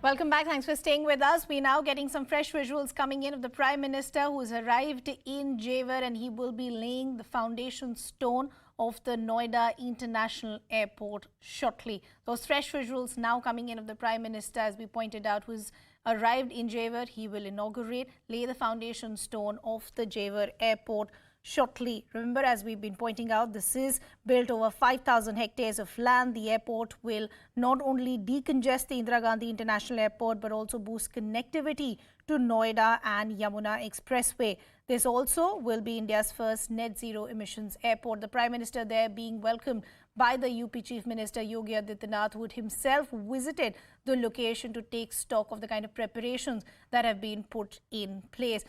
Welcome back. Thanks for staying with us. We're now getting some fresh visuals coming in of the Prime Minister who's arrived in Jewar, and he will be laying the foundation stone of the Noida International Airport shortly. Those fresh visuals now coming in of the Prime Minister, as we pointed out, who's arrived in Jewar. He will inaugurate, lay the foundation stone of the Jewar Airport shortly. Remember, as we've been pointing out, this is built over 5,000 hectares of land. The airport will not only decongest the Indira Gandhi International Airport, but also boost connectivity to Noida and Yamuna Expressway. This also will be India's first net zero emissions airport. The Prime Minister there being welcomed by the UP Chief Minister Yogi Adityanath, who himself visited the location to take stock of the kind of preparations that have been put in place.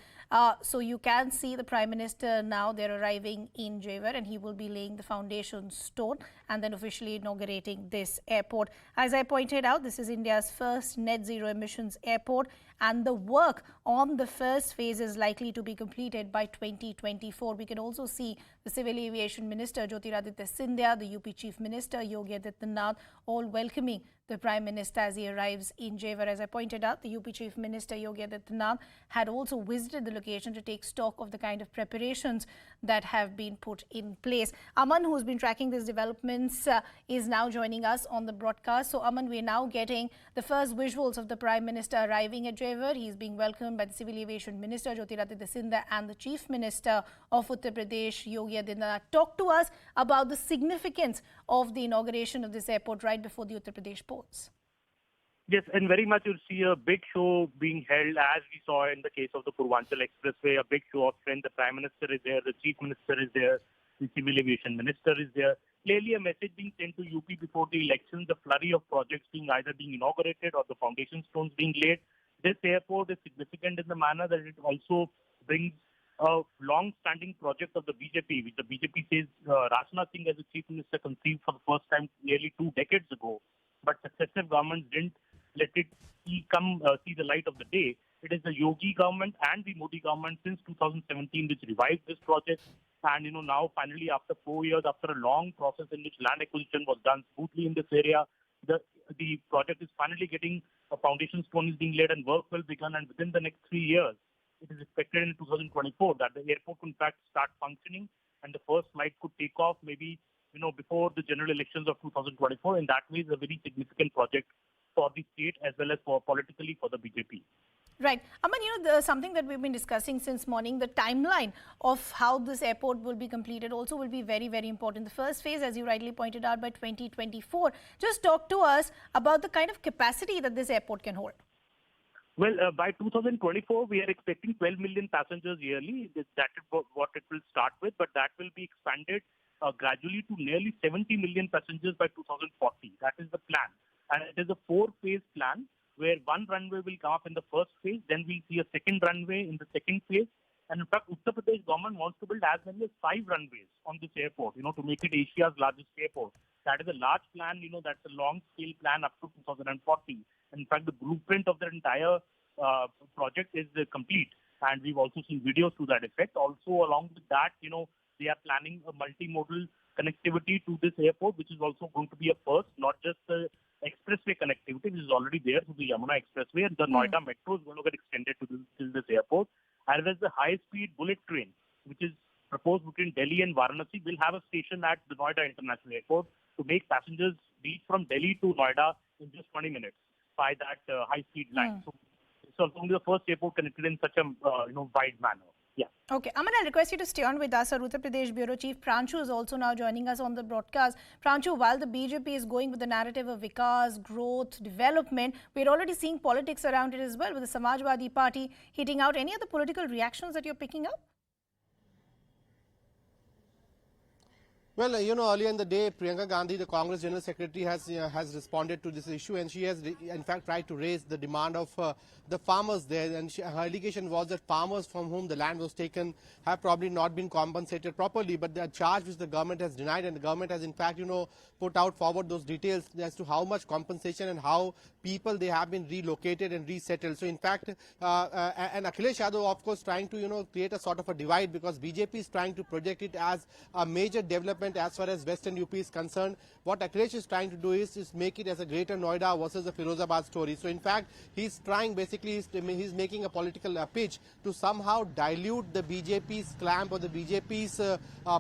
So you can see the Prime Minister now, they're arriving in Jewar, and he will be laying the foundation stone and then officially inaugurating this airport. As I pointed out, this is India's first net zero emissions airport, and the work on the first phase is likely to be completed by 2024. We can also see the Civil Aviation Minister Jyotiraditya Scindia, the UP Chief Minister Yogi Adityanath, all welcoming the Prime Minister as he arrives in Jewar. As I pointed out, the UP Chief Minister Yogi Adityanath had also visited the location to take stock of the kind of preparations that have been put in place. Aman, who's been tracking these developments, is now joining us on the broadcast. So, Aman, we're now getting the first visuals of the Prime Minister arriving at Jewar. He's being welcomed by the Civil Aviation Minister Jyotiraditya Scindia and the Chief Minister of Uttar Pradesh, Yogi Adityanath. Talk to us about the significance of the inauguration of this airport right before the Uttar Pradesh ports. Yes, and very much you'll see a big show being held, as we saw in the case of the Purvanchal Expressway, a big show of strength. The Prime Minister is there, the Chief Minister is there, the Civil Aviation Minister is there. Clearly a message being sent to UP before the elections, the flurry of projects either being inaugurated or the foundation stones being laid. This airport is significant in the manner that it also brings a long-standing project of the BJP, which the BJP says Rajnath Singh as the Chief Minister conceived for the first time nearly 2 decades ago. But successive governments didn't let it see the light of the day. It is the Yogi government and the Modi government since 2017 which revived this project. And now finally after 4 years, after a long process in which land acquisition was done smoothly in this area, the project is finally getting a foundation stone is being laid and work will begin. And within the next 3 years, it is expected in 2024 that the airport in fact start functioning and the first flight could take off maybe before the general elections of 2024. In that way, it's a very significant project for the state as well as for politically for the BJP. Right. Aman, something that we've been discussing since morning, the timeline of how this airport will be completed also will be very, very important. The first phase, as you rightly pointed out, by 2024. Just talk to us about the kind of capacity that this airport can hold. Well, by 2024, we are expecting 12 million passengers yearly. That is what it will start with, but that will be expanded gradually to nearly 70 million passengers by 2040. That is the plan. And it is a 4-phase plan where one runway will come up in the first phase, then we'll see a second runway in the second phase. And in fact, Uttar Pradesh government wants to build as many as 5 runways on this airport, to make it Asia's largest airport. That is a large plan, that's a long-scale plan up to 2040. And in fact, the blueprint of the entire project is complete. And we've also seen videos to that effect. Also, along with that, they are planning a multimodal connectivity to this airport, which is also going to be a first, not just the expressway connectivity, which is already there to the Yamuna Expressway, and the Noida Metro is going to get extended to this airport. As well as the high-speed bullet train, which is proposed between Delhi and Varanasi, will have a station at the Noida International Airport to make passengers reach from Delhi to Noida in just 20 minutes by that high-speed line. So it's only the first airport connected in such a wide manner. Yeah. Okay. Aman, I'll request you to stay on with us. Our Uttar Pradesh Bureau Chief Pranshu is also now joining us on the broadcast. Pranshu, while the BJP is going with the narrative of Vikas, growth, development, we're already seeing politics around it as well, with the Samajwadi Party hitting out. Any other political reactions that you're picking up? Well, earlier in the day, Priyanka Gandhi, the Congress General Secretary, has responded to this issue, and she has, in fact, tried to raise the demand of the farmers there. And her allegation was that farmers from whom the land was taken have probably not been compensated properly. But the charge which the government has denied, and the government has, in fact, put out forward those details as to how much compensation and how people they have been relocated and resettled. So, in fact, and Akhilesh Yadav, of course, trying to create a sort of a divide, because BJP is trying to project it as a major development development as far as Western UP is concerned. What Akhilesh is trying to do is make it as a greater Noida versus the Firozabad story. So in fact, he's trying basically, he's making a political pitch to somehow dilute the BJP's clamp or the BJP's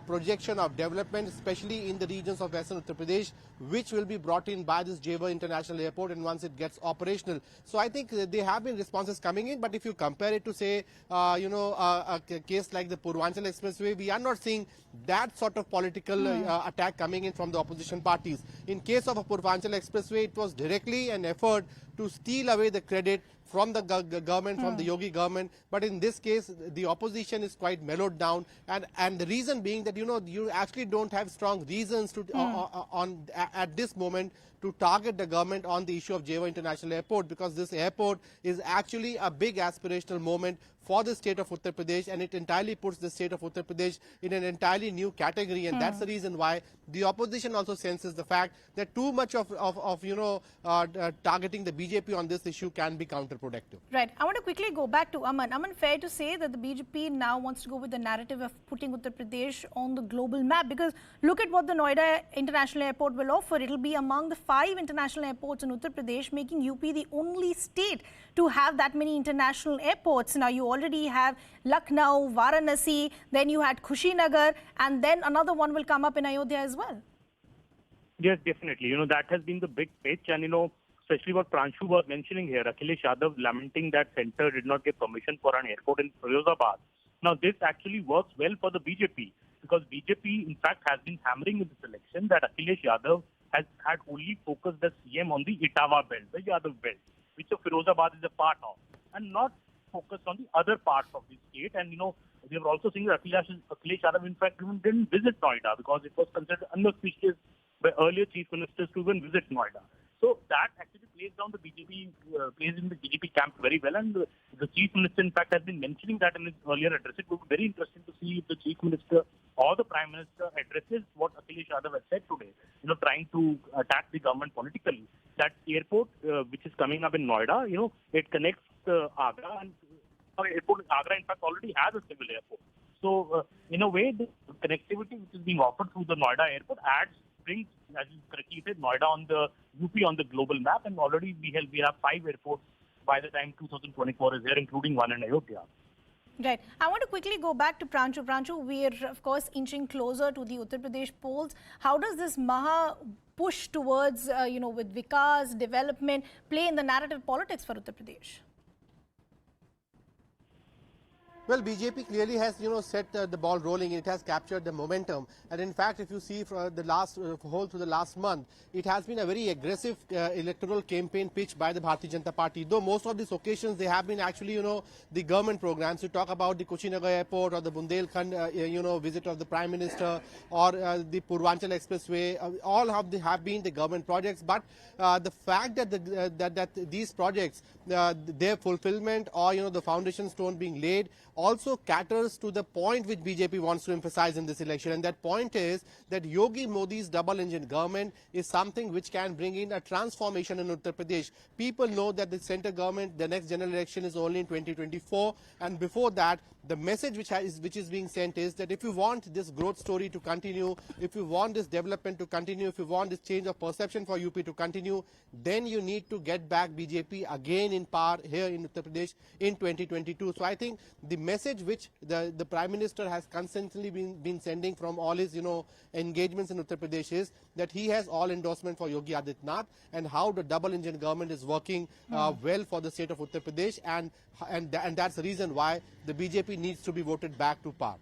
projection of development, especially in the regions of Western Uttar Pradesh, which will be brought in by this Jewar International Airport and once it gets operational. So I think there have been responses coming in, but if you compare it to say, a case like the Purvanchal Expressway, we are not seeing that sort of political attack coming in from the opposition parties. In case of a Purvanchal Expressway, it was directly an effort to steal away the credit from the government, from the Yogi government. But in this case, the opposition is quite mellowed down. And the reason being that, you actually don't have strong reasons to at this moment to target the government on the issue of Jewar International Airport, because this airport is actually a big aspirational moment for the state of Uttar Pradesh, and it entirely puts the state of Uttar Pradesh in an entirely new category, and that's the reason why the opposition also senses the fact that too much of targeting the BJP on this issue can be counterproductive. Right. I want to quickly go back to Aman. Aman, fair to say that the BJP now wants to go with the narrative of putting Uttar Pradesh on the global map, because look at what the Noida International Airport will offer. It will be among the 5 international airports in Uttar Pradesh, making UP the only state to have that many international airports. Now, you already have Lucknow, Varanasi, then you had Kushinagar, and then another one will come up in Ayodhya as well. Yes, definitely. That has been the big pitch, and especially what Pranshu was mentioning here, Akhilesh Yadav lamenting that center did not get permission for an airport in Firozabad. Now, this actually works well for the BJP, because BJP, in fact, has been hammering in this election that Akhilesh Yadav has had only focused the CM on the Etawah belt, the Yadav belt, which Firozabad is a part of, and not focused on the other parts of the state. And, we were also seeing that Akhilesh Yadav, in fact, even didn't visit Noida because it was considered unauspicious by earlier chief ministers to even visit Noida. So that actually plays in the BJP camp very well. And the chief minister, in fact, has been mentioning that in his earlier address. It would be very interesting to see if the chief minister or the prime minister addresses what Akhilesh Yadav has said today, trying to attack the government politically. That airport, which is coming up in Noida, it connects Agra, and airport in Agra, in fact, already has a civil airport. So, in a way, the connectivity which is being offered through the Noida airport brings, as you correctly said, Noida on the UP on the global map, and already we have 5 airports by the time 2024 is here, including one in Ayodhya. Right. I want to quickly go back to Pranshu. Pranshu, we are, of course, inching closer to the Uttar Pradesh polls. How does this Maha push towards, with Vikas, development, play in the narrative politics for Uttar Pradesh? Well, BJP clearly has, set the ball rolling. It has captured the momentum. And in fact, if you see for the last whole through the last month, it has been a very aggressive electoral campaign pitched by the Bharatiya Janata Party. Though most of these occasions, they have been actually, the government programs. You talk about the Kushinagar Airport or the Bundelkhand, visit of the Prime Minister, or the Purvanchal Expressway. All have been the government projects. But the fact that that these projects, their fulfillment or, the foundation stone being laid, also caters to the point which BJP wants to emphasize in this election. And that point is that Yogi Modi's double-engine government is something which can bring in a transformation in Uttar Pradesh. People know that the center government, the next general election is only in 2024. And before that, the message which is being sent is that if you want this growth story to continue, if you want this development to continue, if you want this change of perception for UP to continue, then you need to get back BJP again in power here in Uttar Pradesh in 2022. So I think the message which the Prime Minister has constantly been sending from all his engagements in Uttar Pradesh is that he has all endorsement for Yogi Adityanath, and how the double engine government is working well for the state of Uttar Pradesh, and that's the reason why the BJP needs to be voted back to power.